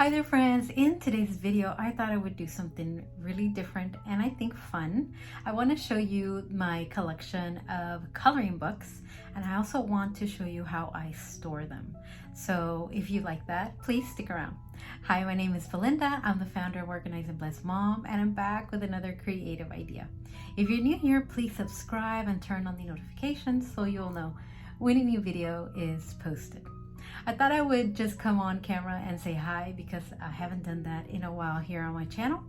Hi there friends, in today's video I thought I would do something really different and I think fun. I want to show you my collection of coloring books and I also want to show you how I store them. So if you like that, please stick around. Hi, my name is Belinda. I'm the founder of Organize and Bless Mom and I'm back with another creative idea. If you're new here, please subscribe and turn on the notifications so you'll know when a new video is posted. I thought I would just come on camera and say hi because I haven't done that in a while here on my channel.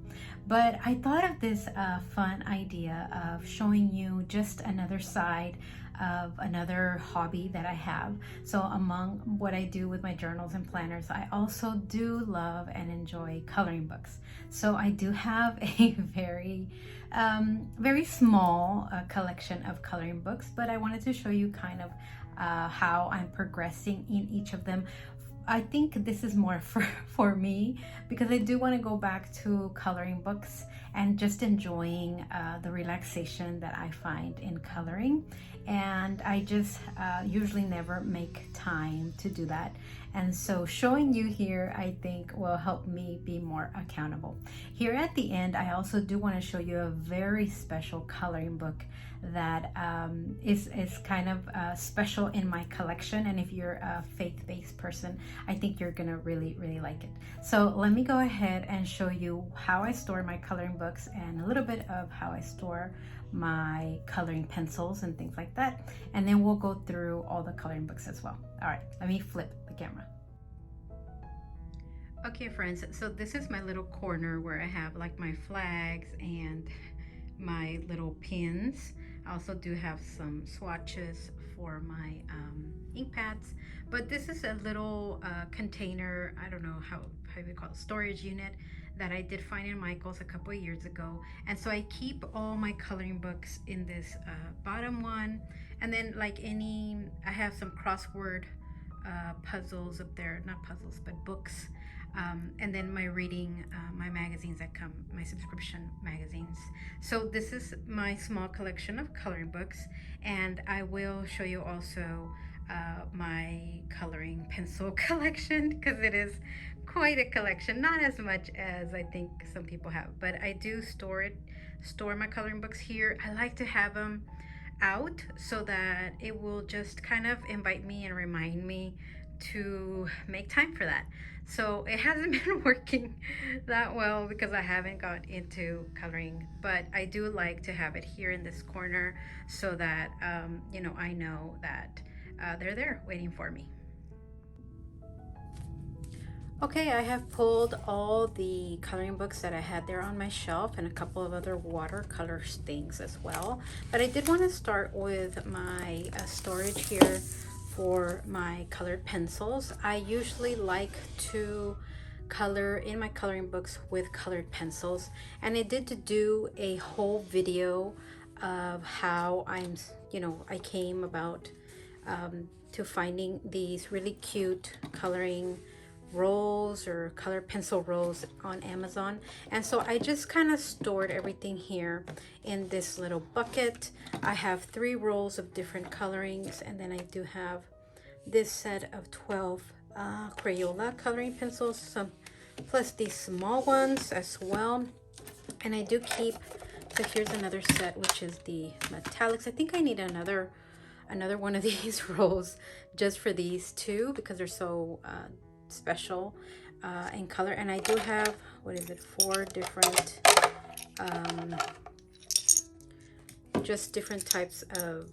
But I thought of this fun idea of showing you just another side of another hobby that I have. So among what I do with my journals and planners, I also do love and enjoy coloring books. So I do have a very small collection of coloring books, but I wanted to show you kind of how I'm progressing in each of them. I think this is more for me because I do want to go back to coloring books and just enjoying the relaxation that I find in coloring, and I just usually never make time to do that, and so showing you here I think will help me be more accountable. Here at the end I also do want to show you a very special coloring book that is kind of special in my collection, and if you're a faith-based person I think you're gonna really like it. So let me go ahead and show you how I store my coloring books and a little bit of how I store my coloring pencils and things like that, and then we'll go through all the coloring books as well. All right, let me flip the camera. Okay friends, so this is my little corner where I have like my flags and my little pins. I also do have some swatches for my ink pads, but this is a little container, I don't know how you call it, storage unit that I did find in Michael's a couple of years ago, and so I keep all my coloring books in this bottom one, and then like I have some crossword puzzles up there, not puzzles but books, and then my reading, my magazines that come, my subscription magazines. So this is my small collection of coloring books, and I will show you also my coloring pencil collection because it is quite a collection, not as much as I think some people have, but I do store my coloring books here. I like to have them out so that it will just kind of invite me and remind me to make time for that. So it hasn't been working that well because I haven't got into coloring, but I do like to have it here in this corner so that you know, I know that they're there waiting for me. Okay, I have pulled all the coloring books that I had there on my shelf and a couple of other watercolor things as well. But I did want to start with my storage here for my colored pencils. I usually like to color in my coloring books with colored pencils, and I did do a whole video of how I came about to finding these really cute coloring rolls or color pencil rolls on Amazon. And so I just kind of stored everything here in this little bucket. I have 3 rolls of different colorings, and then I do have this set of 12 Crayola coloring pencils, plus these small ones as well. And I do keep, so here's another set, which is the metallics. I think I need another one of these rolls just for these two because they're so special in color. And I do have, what is it, 4 different just different types of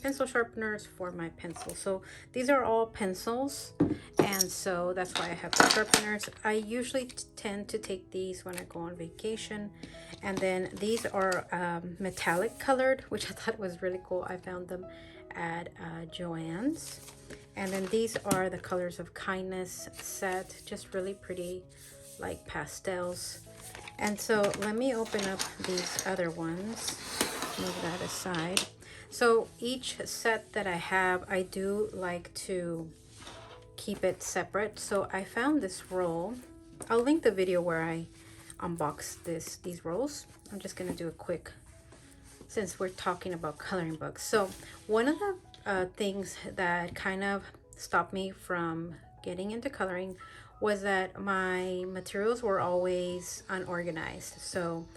pencil sharpeners for my pencils. So these are all pencils, and so that's why I have the sharpeners. I usually tend to take these when I go on vacation. And then these are metallic colored, which I thought was really cool. I found them at Joann's. And then these are the Colors of Kindness set, just really pretty, like pastels. And so let me open up these other ones, move that aside. So each set that I have, I do like to keep it separate. So I found this roll. I'll link the video where I unboxed these rolls. I'm just gonna do a quick, since we're talking about coloring books. So one of the things that kind of stopped me from getting into coloring was that my materials were always unorganized. So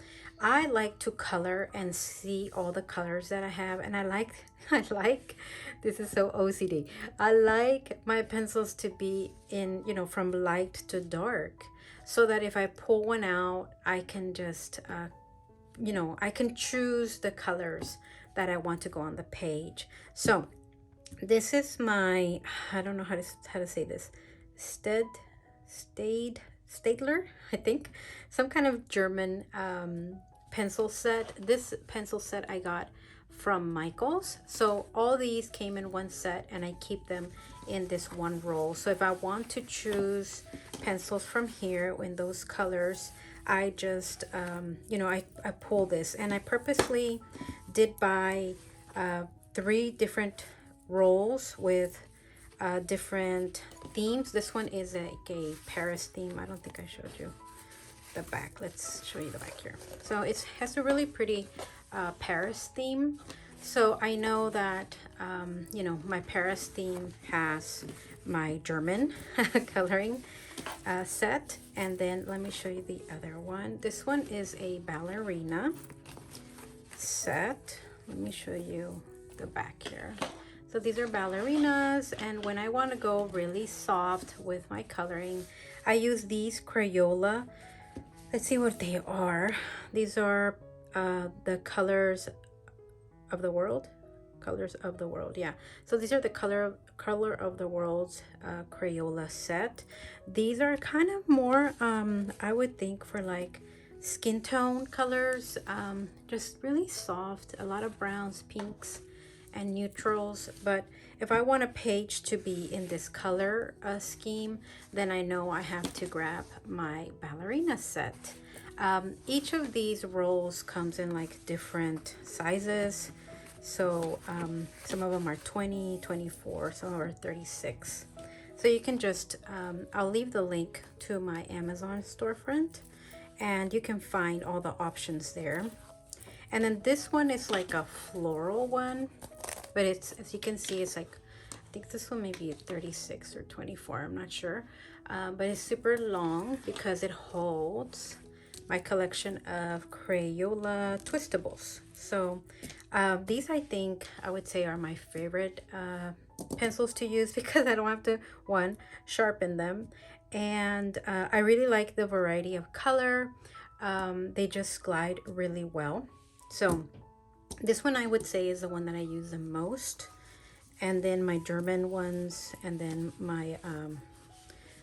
I like to color and see all the colors that I have, and I like I like this is so OCD. I like my pencils to be in, from light to dark, so that if I pull one out, I can just I can choose the colors that I want to go on the page. So this is my, I don't know how to say this, Sted Stadler, I think, some kind of German pencil set. This pencil set I got from Michael's. So all these came in one set, and I keep them in this one roll. So if I want to choose pencils from here in those colors, I just I pull this, and I purposely did buy 3 different rolls with different themes. This one is like a Paris theme. I don't think I showed you the back. Let's show you the back here. So it has a really pretty Paris theme. So I know that my Paris theme has my German coloring set, and then let me show you the other one. This one is a ballerina set. Let me show you the back here. So these are ballerinas, and when I want to go really soft with my coloring, I use these Crayola. Let's see what they are. These are the colors of the world. Colors of the world, yeah. So these are the color of the world's Crayola set. These are kind of more I would think for like skin tone colors, just really soft, a lot of browns, pinks, and neutrals. But if I want a page to be in this color scheme, then I know I have to grab my ballerina set. Each of these rolls comes in like different sizes. So some of them are 20, 24, some are 36. So you can just, I'll leave the link to my Amazon storefront, and you can find all the options there. And then this one is like a floral one, but it's, as you can see, it's like, I think this one may be 36 or 24, I'm not sure. But it's super long because it holds my collection of Crayola Twistables. So these, I think, I would say are my favorite pencils to use because I don't have to, one, sharpen them. And I really like the variety of color. They just glide really well. So this one I would say is the one that I use the most, and then my German ones, and then my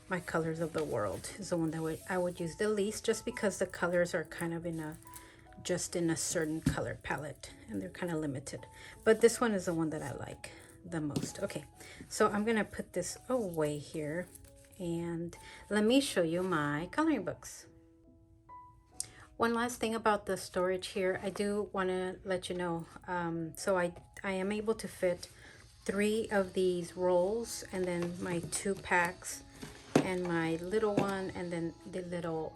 my colors of the world is the one that I would use the least, just because the colors are kind of in a certain color palette, and they're kind of limited. But this one is the one that I like the most. Okay, so I'm gonna put this away here, and let me show you my coloring books. One last thing about the storage here, I do want to let you know, so I am able to fit 3 of these rolls, and then my 2 packs, and my little one, and then the little,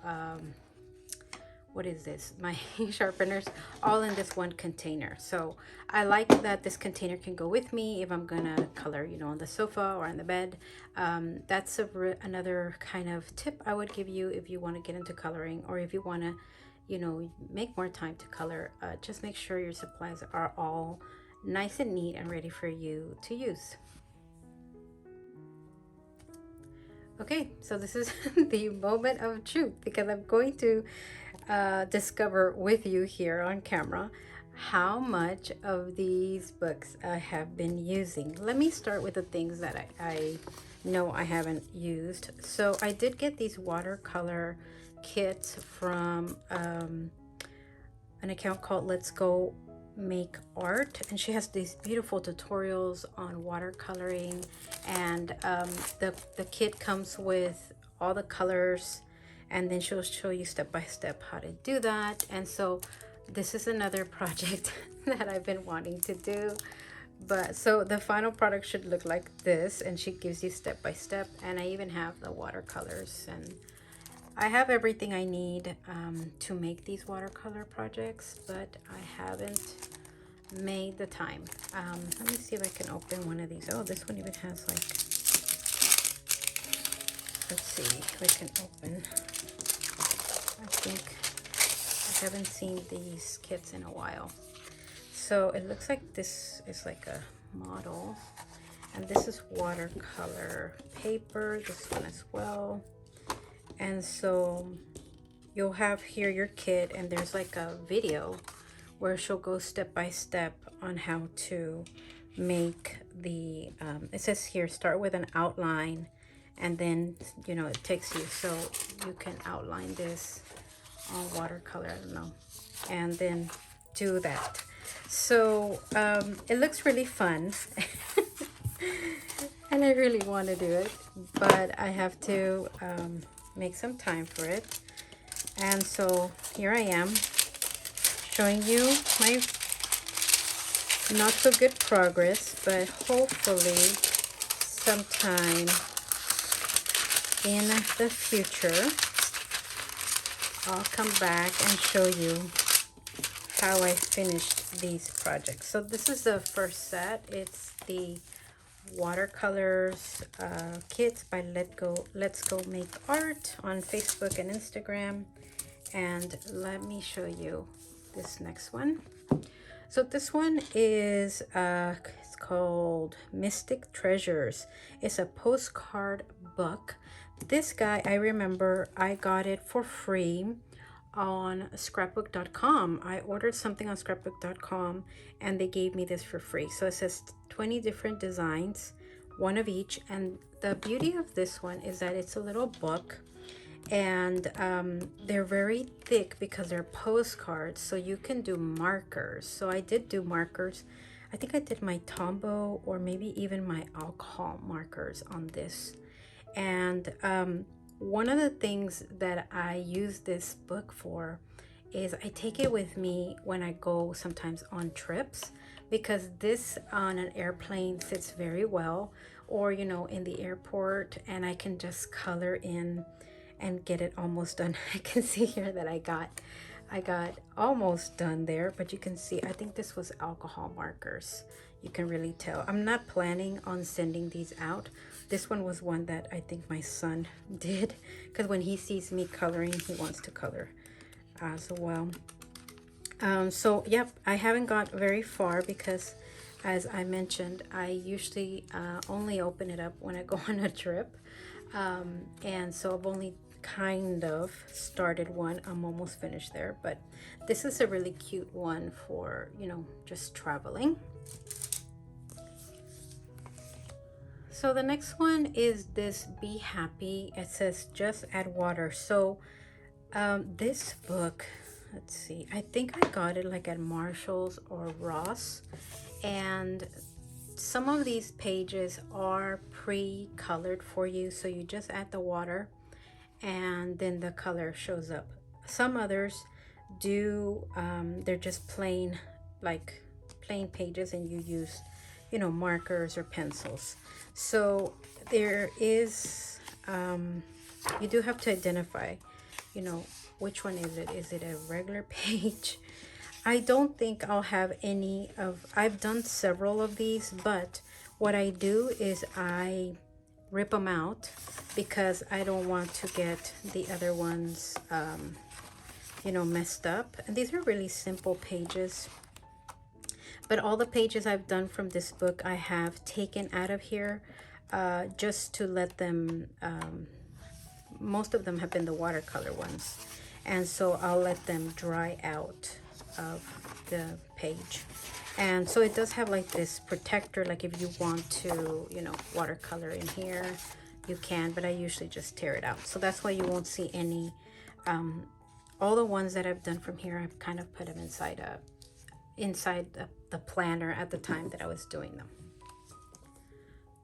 what is this, my sharpeners, all in this one container. So I like that this container can go with me if I'm gonna color, on the sofa or on the bed. That's another kind of tip I would give you if you want to get into coloring, or if you want to make more time to color. Just make sure your supplies are all nice and neat and ready for you to use. Okay, so this is the moment of truth, because I'm going to discover with you here on camera how much of these books I have been using. Let me start with the things that I know I haven't used. So I did get these watercolor kits from an account called Let's Go Make Art, and she has these beautiful tutorials on watercoloring, and the kit comes with all the colors, and then she'll show you step by step how to do that. And so this is another project that I've been wanting to do. But so the final product should look like this, and she gives you step by step, and I even have the watercolors, and I have everything I need to make these watercolor projects, but I haven't made the time. Let me see if I can open one of these. Oh, this one even has like let's see if we can open. I think I haven't seen these kits in a while. So it looks like this is like a model, and this is watercolor paper, this one as well. And so you'll have here your kit, and there's like a video where she'll go step by step on how to make the it says here start with an outline, and then you know it takes you, so you can outline this on watercolor, I don't know, and then do that. So it looks really fun and I really want to do it, but I have to make some time for it. And so here I am showing you my not so good progress, but hopefully sometime in the future I'll come back and show you how I finished these projects. So this is the first set. It's the watercolors kits by Let's Go Make Art on Facebook and Instagram. And let me show you this next one. So this one is it's called Mystic Treasures. It's a postcard book. This guy, I remember I got it for free on scrapbook.com. I ordered something on scrapbook.com and they gave me this for free. So it says 20 different designs, one of each. And the beauty of this one is that it's a little book, and they're very thick because they're postcards, so you can do markers. So I did do markers. I think I did my Tombow or maybe even my alcohol markers on this. And one of the things that I use this book for is I take it with me when I go sometimes on trips, because this on an airplane fits very well, or you know, in the airport, and I can just color in and get it almost done. I can see here that I got almost done there, but you can see I think this was alcohol markers. You can really tell. I'm not planning on sending these out. This one was one that I think my son did, because when he sees me coloring, he wants to color as well. So yep, I haven't got very far because, as I mentioned, I usually only open it up when I go on a trip. And so I've only kind of started one. I'm almost finished there, but this is a really cute one for, you know, just traveling. So the next one is this Be Happy. It says just add water. So this book, let's see, I think I got it like at Marshall's or Ross, and some of these pages are pre-colored for you, so you just add the water and then the color shows up. Some others do they're just plain, like plain pages, and you use, you know, markers or pencils. So there is you do have to identify, you know, which one is it. Is it a regular page? I don't think I'll have any of, I've done several of these, but what I do is I rip them out because I don't want to get the other ones, you know, messed up. And these are really simple pages, but all the pages I've done from this book I have taken out of here just to let them, most of them have been the watercolor ones, and so I'll let them dry out of the page. And so it does have like this protector, like if you want to, you know, watercolor in here, you can, but I usually just tear it out. So that's why you won't see any, all the ones that I've done from here, I've kind of put them inside the planner at the time that I was doing them.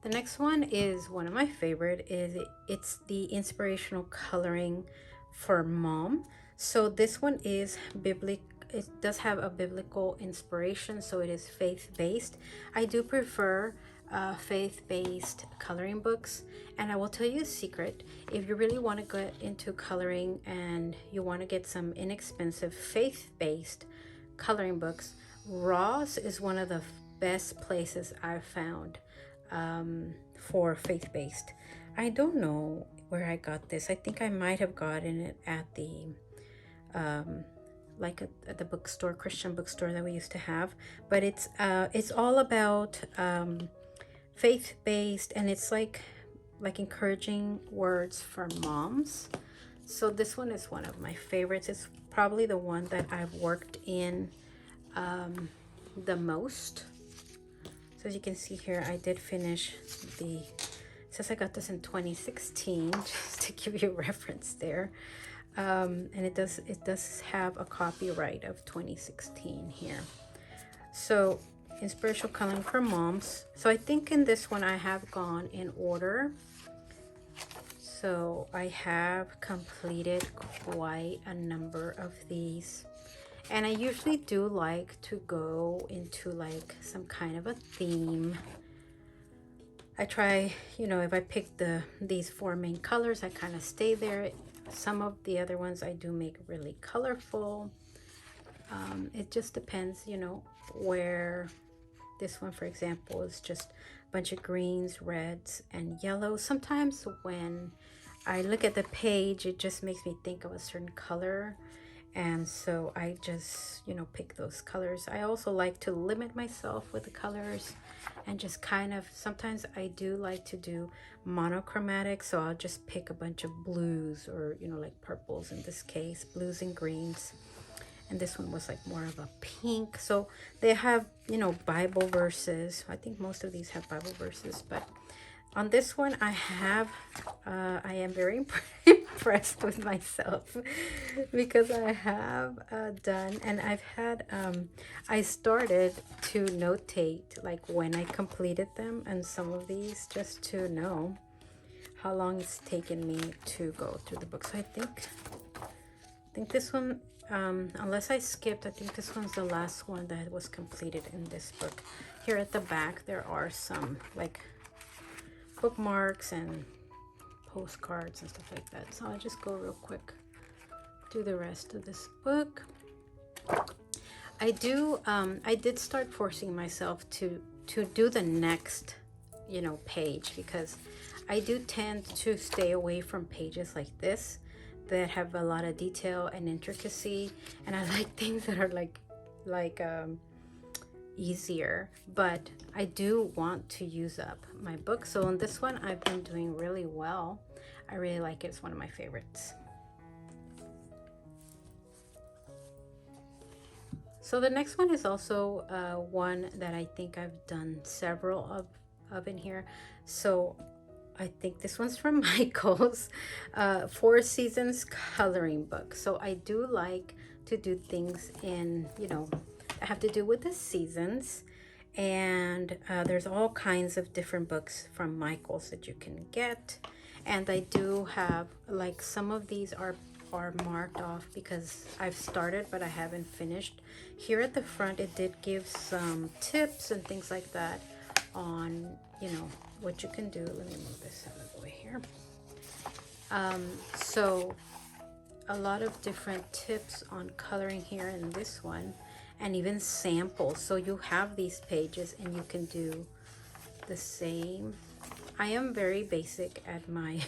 The next one is one of my favorite. It's the inspirational coloring for mom. So this one is biblical. It does have a biblical inspiration, so it is faith-based. I do prefer faith-based coloring books, and I will tell you a secret. If you really want to get into coloring and you want to get some inexpensive faith-based coloring books, Ross is one of the best places I've found for faith-based. I don't know where I got this. I think I might have gotten it at the like at the bookstore, Christian bookstore that we used to have. But it's all about faith-based, and it's like encouraging words for moms. So this one is one of my favorites. It's probably the one that I've worked in the most. So as you can see here, I did finish the, since I got this in 2016, just to give you a reference there. And it does have a copyright of 2016 here. So in spiritual coloring for moms. So I think in this one I have gone in order. So I have completed quite a number of these. And I usually do like to go into like some kind of a theme. I try, you know, if I pick these four main colors, I kind of stay there. Some of the other ones I do make really colorful. It just depends, you know, where. This one, for example, is just a bunch of greens, reds, and yellows. Sometimes when I look at the page, it just makes me think of a certain color. And so I just, you know, pick those colors. I also like to limit myself with the colors and just kind of, sometimes I do like to do monochromatic. So I'll just pick a bunch of blues or, you know, like purples in this case, blues and greens. And this one was like more of a pink. So they have, you know, Bible verses. I think most of these have Bible verses, but on this one I am very impressed with myself because I have done, and I've had, I started to notate like when I completed them, and some of these just to know how long it's taken me to go through the book. So I think this one, unless I skipped, I think this one's the last one that was completed in this book. Here at the back there are some like bookmarks and postcards and stuff like that. So I'll just go real quick through the rest of this book. I did start forcing myself to do the next, you know, page, because I do tend to stay away from pages like this that have a lot of detail and intricacy, and I like things that are like easier, but I do want to use up my book. So on this one I've been doing really well. I really like it. It's one of my favorites. So the next one is also one that I think I've done several of in here. So I think this one's from Michael's 4 Seasons coloring book. So I do like to do things in, you know, have to do with the seasons, and there's all kinds of different books from Michael's that you can get. And I do have, like, some of these are marked off because I've started but I haven't finished. Here at the front it did give some tips and things like that on, you know, what you can do. Let me move this out of the way here. So a lot of different tips on coloring here in this one, and even samples. So you have these pages and you can do the same. I am very basic at my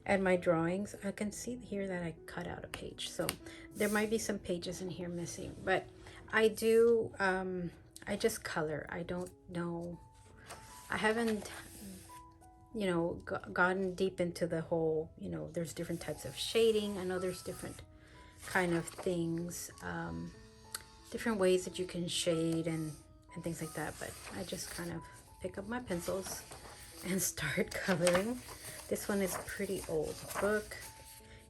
at my drawings. I can see here that I cut out a page, so there might be some pages in here missing, but I do I just color. I don't know, I haven't, you know, gotten deep into the whole, you know, there's different types of shading. I know there's different kind of things, different ways that you can shade and things like that, but I just kind of pick up my pencils and start coloring. This one is a pretty old book.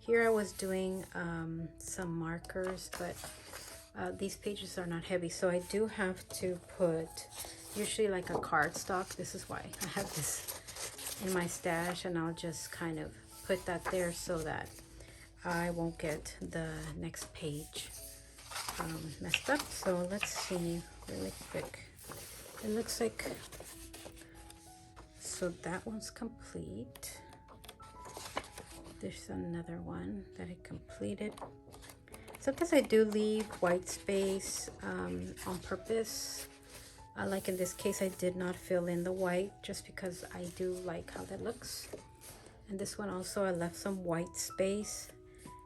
Here I was doing some markers, but these pages are not heavy, so I do have to put usually like a cardstock. This is why I have this in my stash, and I'll just kind of put that there so that I won't get the next page messed up. So let's see really quick. It looks like, so that one's complete. There's another one that I completed. Sometimes I do leave white space on purpose. Like in this case, I did not fill in the white just because I do like how that looks. And this one also, I left some white space.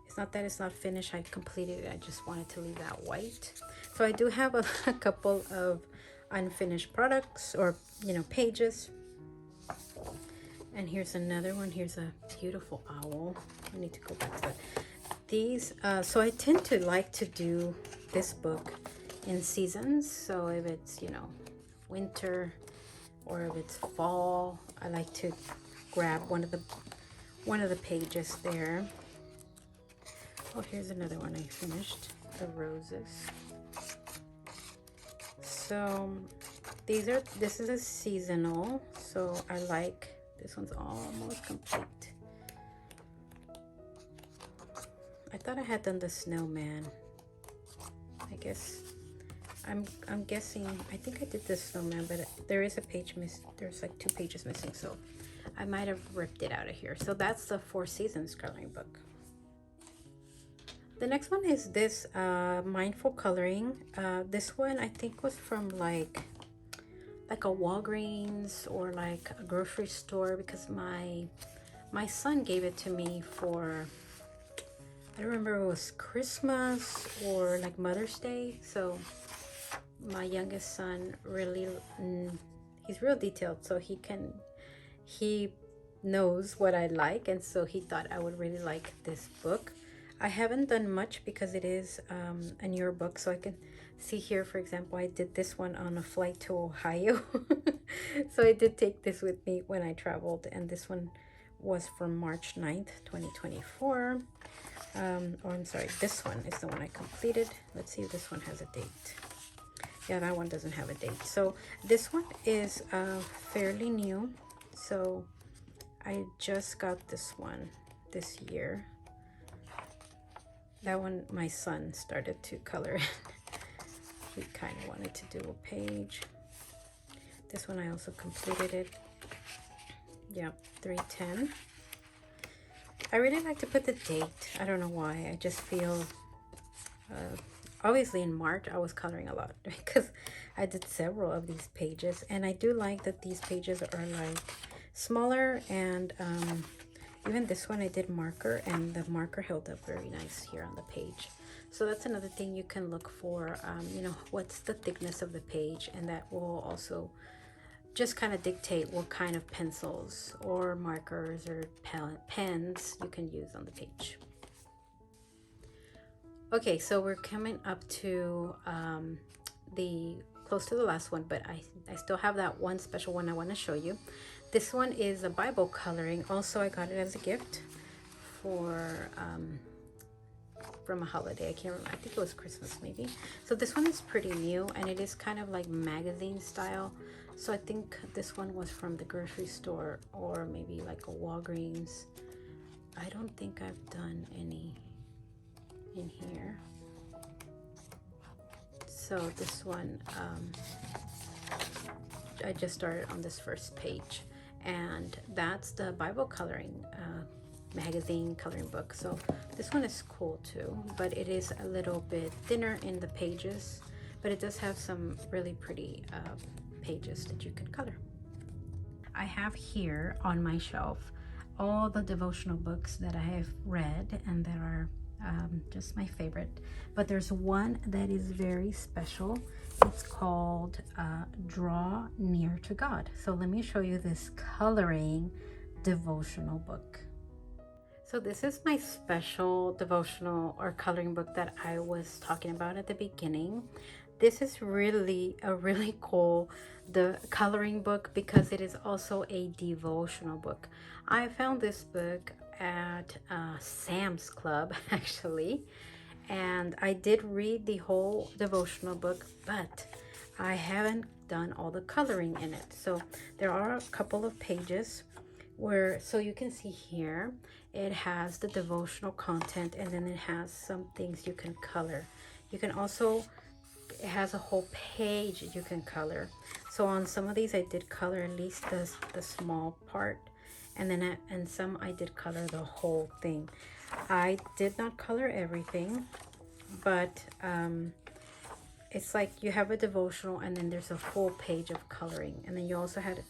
It's not that it's not finished, I completed it, I just wanted to leave that white. So I do have a couple of unfinished products, or pages. And here's another one. Here's a beautiful owl. I need to go back to these. So I tend to like to do this book in seasons. So if it's winter, or if it's fall, I like to grab one of the pages there. Oh, here's another one I finished, the roses. So this is a seasonal, so I like this one's almost complete. I thought I had done the snowman. I guess I'm guessing, I think I did the snowman, but there is a page missing. There's like 2 pages missing, so I might have ripped it out of here. So that's the 4 Seasons coloring book. The next one is this mindful coloring. This one I think was from like a Walgreens or like a grocery store, because my son gave it to me for, I don't remember if it was Christmas or like Mother's Day. So my youngest son really, he's real detailed, so he knows what I like, and so he thought I would really like this book. I haven't done much because it is a newer book, so I can see here, for example, I did this one on a flight to Ohio. So I did take this with me when I traveled, and this one was from March 9th, 2024. Or I'm sorry, this one is the one I completed. Let's see if this one has a date. Yeah, that one doesn't have a date. So this one is fairly new. So I just got this one this year. That one my son started to color. He kind of wanted to do a page. This one I also completed it. Yeah, 310. I really like to put the date. I don't know why. I just feel, obviously in March I was coloring a lot because I did several of these pages, and I do like that these pages are like smaller, and even this one I did marker, and the marker held up very nice here on the page. So that's another thing you can look for, what's the thickness of the page, and that will also just kind of dictate what kind of pencils or markers or pens you can use on the page. Okay, so we're coming up to close to the last one, but I still have that one special one I want to show you. This one is a Bible coloring. Also, I got it as a gift from a holiday. I can't remember. I think it was Christmas maybe. So this one is pretty new, and it is kind of like magazine style. So I think this one was from the grocery store, or maybe like a Walgreens. I don't think I've done any in here. So this one, I just started on this first page, and that's the Bible coloring magazine coloring book. So this one is cool too, but it is a little bit thinner in the pages, but it does have some really pretty pages that you can color. I have here on my shelf all the devotional books that I have read and that are just my favorite, but there's one that is very special. It's called Draw Near to God. So let me show you this coloring devotional book. So this is my special devotional or coloring book that I was talking about at the beginning. This is really a really cool coloring book because it is also a devotional book. I found this book at Sam's Club actually, and I did read the whole devotional book, but I haven't done all the coloring in it. So there are a couple of pages where, so you can see here, it has the devotional content, and then it has some things you can color. You can also, it has a whole page you can color. So on some of these I did color at least the small part, and then and some I did color the whole thing. I did not color everything, but it's like you have a devotional and then there's a full page of coloring, and then you also had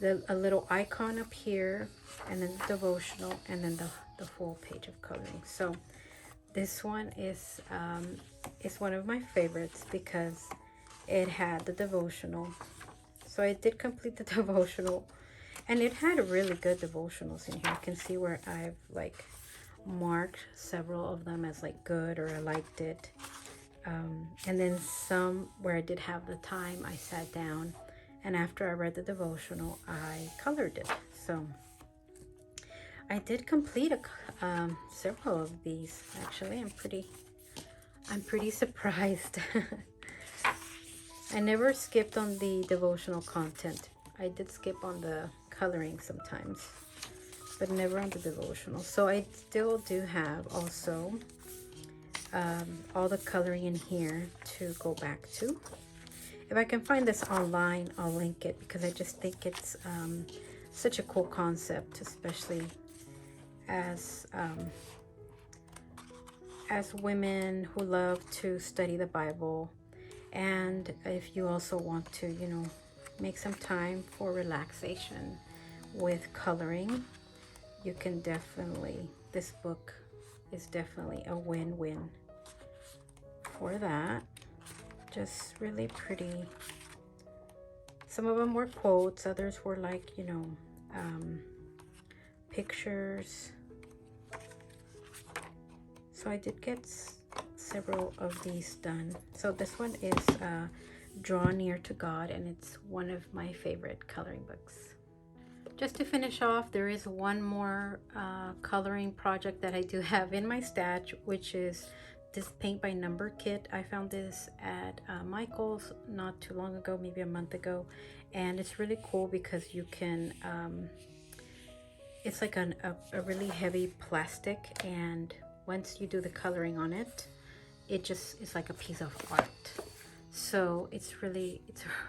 a little icon up here, and then devotional, and then the full page of coloring. So this one is one of my favorites because it had the devotional. So I did complete the devotional, and it had really good devotionals in here. You can see where I've like marked several of them as like good, or I liked it. And then some where I did have the time, I sat down, and after I read the devotional, I colored it. So I did complete several of these. Actually, I'm pretty surprised. I never skipped on the devotional content. I did skip on the coloring sometimes, but never on the devotional. So I still do have also all the coloring in here to go back to. If I can find this online, I'll link it, because I just think it's such a cool concept, especially as women who love to study the Bible. And if you also want to, you know, make some time for relaxation with coloring, you can definitely, this book is definitely a win-win for that. Just really pretty. Some of them were quotes, others were like, you know, pictures. So I did get several of these done. So this one is Draw Near to God, and it's one of my favorite coloring books. Just to finish off, there is one more coloring project that I do have in my stash, which is this paint by number kit. I found this at Michael's not too long ago, maybe a month ago, and it's really cool because you can it's like a really heavy plastic, and once you do the coloring on it, it's like a piece of art. So it's a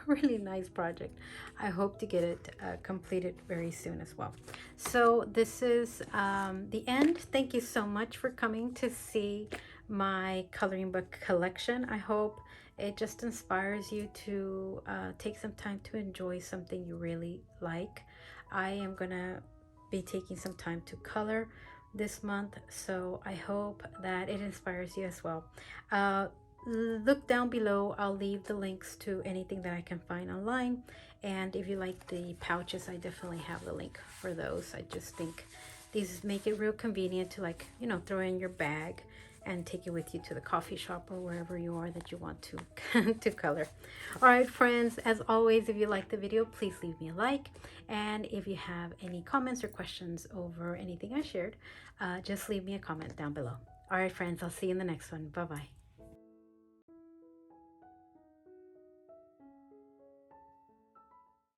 really nice project. I hope to get it completed very soon as well. So this is the end. Thank you so much for coming to see my coloring book collection. I hope it just inspires you to take some time to enjoy something you really like. I am gonna be taking some time to color this month, so I hope that it inspires you as well. Look down below. I'll leave the links to anything that I can find online, and if you like the pouches, I definitely have the link for those. I just think these make it real convenient to, like, you know, throw in your bag and take it with you to the coffee shop or wherever you are that you want to to color. All right, friends, as always, if you like the video, please leave me a like, and if you have any comments or questions over anything I shared, just leave me a comment down below. All right, friends, I'll see you in the next one. Bye bye.